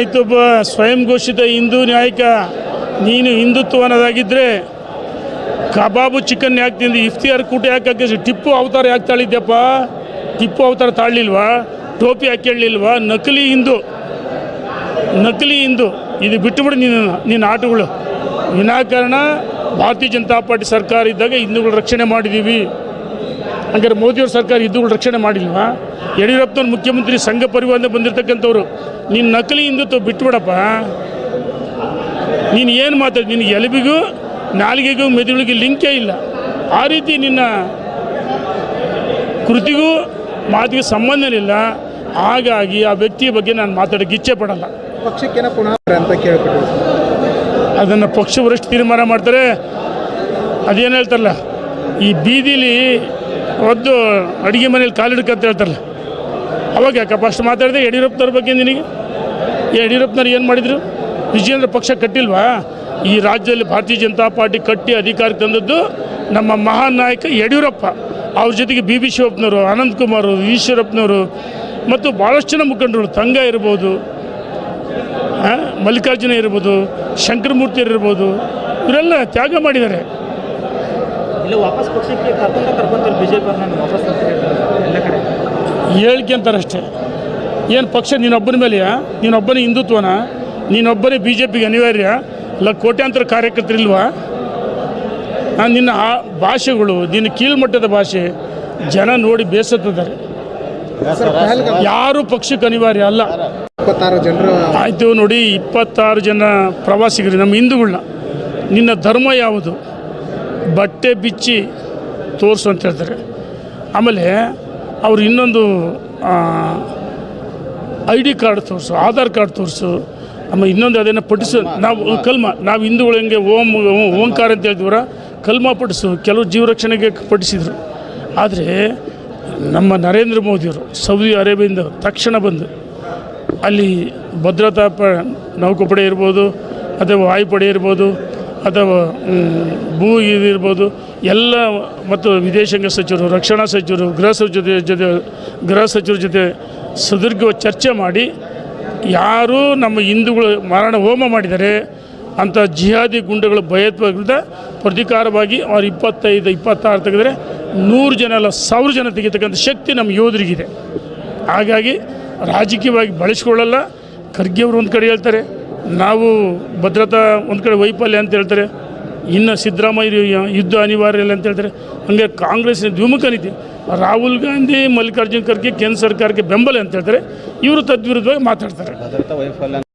ಒಬ್ಬ ಸ್ವಯಂ ಘೋಷಿತ ಹಿಂದೂ ನಾಯಕ ನೀನು ಹಿಂದುತ್ವ ಅನ್ನೋದಾಗಿದ್ದರೆ ಕಬಾಬು ಚಿಕನ್ ಯಾಕೆ ತಿಂದು ಇಫ್ತಿಯಾರ್ ಕೂಟ ಯಾಕೆ ಹಾಕಿ ಟಿಪ್ಪು ಅವತಾರ ಯಾಕೆ ತಾಳಿದ್ಯಪ್ಪ? ಟಿಪ್ಪು ಅವತಾರ ತಾಳಲಿಲ್ವಾ? ಟೋಪಿ ಹಾಕ್ಕೊಳ್ಳಿಲ್ವಾ? ನಕಲಿ ಹಿಂದೂ ಇದು ಬಿಟ್ಟುಬಿಡು ನಿನ್ನ ಆಟಗಳು. ವಿನಾಕಾರಣ ಭಾರತೀಯ ಜನತಾ ಪಾರ್ಟಿ ಸರ್ಕಾರ ಇದ್ದಾಗ ಹಿಂದೂಗಳ ರಕ್ಷಣೆ ಮಾಡಿದ್ದೀವಿ. ಹಂಗಾರೆ ಮೋದಿಯವ್ರ ಸರ್ಕಾರ ಹಿಂದೂಗಳ ರಕ್ಷಣೆ ಮಾಡಿಲ್ವಾ? ಯಡಿಯೂರಪ್ಪನವ್ರು ಮುಖ್ಯಮಂತ್ರಿ ಸಂಘ ಪರಿವಾರದಿಂದ ಬಂದಿರತಕ್ಕಂಥವ್ರು. ನೀನು ನಕಲಿ ಹಿಂದುತ್ವ ಬಿಟ್ಬಿಡಪ್ಪ. ನೀನು ಏನು ಮಾತಾಡಿ, ನಿನಗೆ ಎಲುಬಿಗೂ ನಾಲಿಗೆಗೂ ಮೆದುಳಿಗೆ ಲಿಂಕೇ ಇಲ್ಲ. ಆ ರೀತಿ ನಿನ್ನ ಕೃತಿಗೂ ಮಾತಿಗೆ ಸಂಬಂಧನಿಲ್ಲ. ಹಾಗಾಗಿ ಆ ವ್ಯಕ್ತಿಯ ಬಗ್ಗೆ ನಾನು ಮಾತಾಡೋಕ್ಕೆ ಇಚ್ಛೆ ಪಡಲ್ಲ. ಪಕ್ಷಕ್ಕೇನ ಪುನಃ ಅಂತ ಕೇಳ್ಬಿಟ್ಟು ಅದನ್ನು ಪಕ್ಷ ವರಿಷ್ಠ ತೀರ್ಮಾನ ಮಾಡ್ತಾರೆ. ಅದೇನು ಹೇಳ್ತಾರಲ್ಲ, ಈ ಬೀದಿಲಿ ಒದ್ದು ಅಡುಗೆ ಮನೇಲಿ ಕಾಲಿಡ್ಕಂತ ಹೇಳ್ತಾರಲ್ಲ, ಅವಾಗ ಯಾಕಪ್ಪ ಅಷ್ಟು ಮಾತಾಡಿದೆ ಯಡಿಯೂರಪ್ಪನವ್ರ ಬಗ್ಗೆ? ನಿನಗೆ ಯಡಿಯೂರಪ್ಪನವ್ರು ಏನು ಮಾಡಿದರು? ವಿಜಯೇಂದ್ರ ಪಕ್ಷ ಕಟ್ಟಿಲ್ವಾ? ಈ ರಾಜ್ಯದಲ್ಲಿ ಭಾರತೀಯ ಜನತಾ ಪಾರ್ಟಿ ಕಟ್ಟಿ ಅಧಿಕಾರಕ್ಕೆ ತಂದದ್ದು ನಮ್ಮ ಮಹಾನ್ ನಾಯಕ ಯಡಿಯೂರಪ್ಪ. ಅವ್ರ ಜೊತೆಗೆ ಬಿ ಶಿವಪ್ಪನವರು, ಅನಂತಕುಮಾರ್, ಈಶ್ವರಪ್ಪನವರು ಮತ್ತು ಭಾಳಷ್ಟು ಜನ ಮುಖಂಡರು, ತಂಗ ಇರ್ಬೋದು, ಮಲ್ಲಿಕಾರ್ಜುನ ಇರ್ಬೋದು, ಶಂಕರಮೂರ್ತಿ ಇರ್ಬೋದು, ಇವರೆಲ್ಲ ತ್ಯಾಗ ಮಾಡಿದ್ದಾರೆ. ಹೇಳಿಕೆ ಅಂತಾರಷ್ಟೇ. ಏನು ಪಕ್ಷ ನೀನೊಬ್ಬನ ಮೇಲೆಯಾ? ನೀನೊಬ್ಬನೇ ಹಿಂದುತ್ವನ? ನೀನೊಬ್ಬನೇ ಬಿ ಜೆ ಪಿಗೆ ಅನಿವಾರ್ಯ? ಇಲ್ಲ ಕೋಟ್ಯಾಂತರ ಕಾರ್ಯಕರ್ತರಿಲ್ವಾ? ನಿನ್ನ ಭಾಷೆಗಳು, ನಿನ್ನ ಕೀಳ್ಮಟ್ಟದ ಭಾಷೆ ಜನ ನೋಡಿ ಬೇಸತ್ತಿದ್ದಾರೆ. ಯಾರು ಪಕ್ಷಕ್ಕೆ ಅನಿವಾರ್ಯ ಅಲ್ಲ. 26 ಜನರು ಆಯಿತು ನೋಡಿ, 26 ಜನ ಪ್ರವಾಸಿಗರು ನಮ್ಮ ಹಿಂದೂಗಳನ್ನ. ನಿನ್ನ ಧರ್ಮ ಯಾವುದು? ಬಟ್ಟೆ ಬಿಚ್ಚಿ ತೋರಿಸು ಅಂತ ಹೇಳ್ತಾರೆ. ಆಮೇಲೆ ಅವರು ಇನ್ನೊಂದು ID ಕಾರ್ಡ್ ತೋರಿಸು, ಆಧಾರ್ ಕಾರ್ಡ್ ತೋರಿಸು, ಆಮೇಲೆ ಇನ್ನೊಂದು ಅದನ್ನು ಪಠಿಸು. ನಾವು ಹಿಂದೂಗಳು ಹೆಂಗೆ ಓಂಕಾರ ಅಂತ ಹೇಳ್ತೀವರ, ಕಲ್ಮ ಪಠಿಸು. ಕೆಲವು ಜೀವರಕ್ಷಣೆಗೆ ಪಠಿಸಿದರು. ಆದರೆ ನಮ್ಮ ನರೇಂದ್ರ ಮೋದಿಯವರು ಸೌದಿ ಅರೇಬಿಯಿಂದ ತಕ್ಷಣ ಬಂದು ಅಲ್ಲಿ ಭದ್ರತಾ ನೌಕಾಪಡೆ ಇರ್ಬೋದು, ಅಥವಾ ವಾಯುಪಡೆ ಇರ್ಬೋದು, ಅಥವಾ ಭೂ ಇದಿರ್ಬೋದು, ಎಲ್ಲ ಮತ್ತು ವಿದೇಶಾಂಗ ಸಚಿವರು, ರಕ್ಷಣಾ ಸಚಿವರು, ಗೃಹ ಸಚಿವರ ಜೊತೆ ಸುದೀರ್ಘ ಚರ್ಚೆ ಮಾಡಿ ಯಾರು ನಮ್ಮ ಹಿಂದೂಗಳು ಮಾರಣ ಹೋಮ ಮಾಡಿದ್ದಾರೆ ಅಂಥ ಜಿಹಾದಿ ಗುಂಡುಗಳ ಭಯೋತ್ಪಾದಕರಿಂದ ಪ್ರತೀಕಾರವಾಗಿ ಅವ್ರು 25-26 ತೆಗೆದರೆ 100 ಜನ ಅಲ್ಲ 1000 ಜನ ತೆಗಿತಕ್ಕಂಥ ಶಕ್ತಿ ನಮ್ಮ ಯೋಧರಿಗಿದೆ. ಹಾಗಾಗಿ ರಾಜಕೀಯವಾಗಿ ಬಳಸ್ಕೊಳ್ಳಲ್ಲ. ಖರ್ಗೆ ಅವರು ಒಂದು ಕಡೆ ಹೇಳ್ತಾರೆ, ನಾವು ಭದ್ರತಾ ಒಂದು ಕಡೆ ವೈಫಲ್ಯ ಅಂತ ಹೇಳ್ತಾರೆ, ಇನ್ನು ಸಿದ್ದರಾಮಯ್ಯ ಯುದ್ಧ ಅನಿವಾರ್ಯ ಇಲ್ಲ ಅಂತ ಹೇಳ್ತಾರೆ. ಹಂಗೆ ಕಾಂಗ್ರೆಸ್ನ ದ್ವಿಮುಖ ನೀತಿ. ರಾಹುಲ್ ಗಾಂಧಿ, ಮಲ್ಲಿಕಾರ್ಜುನ್ ಖರ್ಗೆ ಕೇಂದ್ರ ಸರ್ಕಾರಕ್ಕೆ ಬೆಂಬಲ ಅಂತ ಹೇಳ್ತಾರೆ. ಇವರು ತದ್ವಿರುದ್ಧವಾಗಿ ಮಾತಾಡ್ತಾರೆ.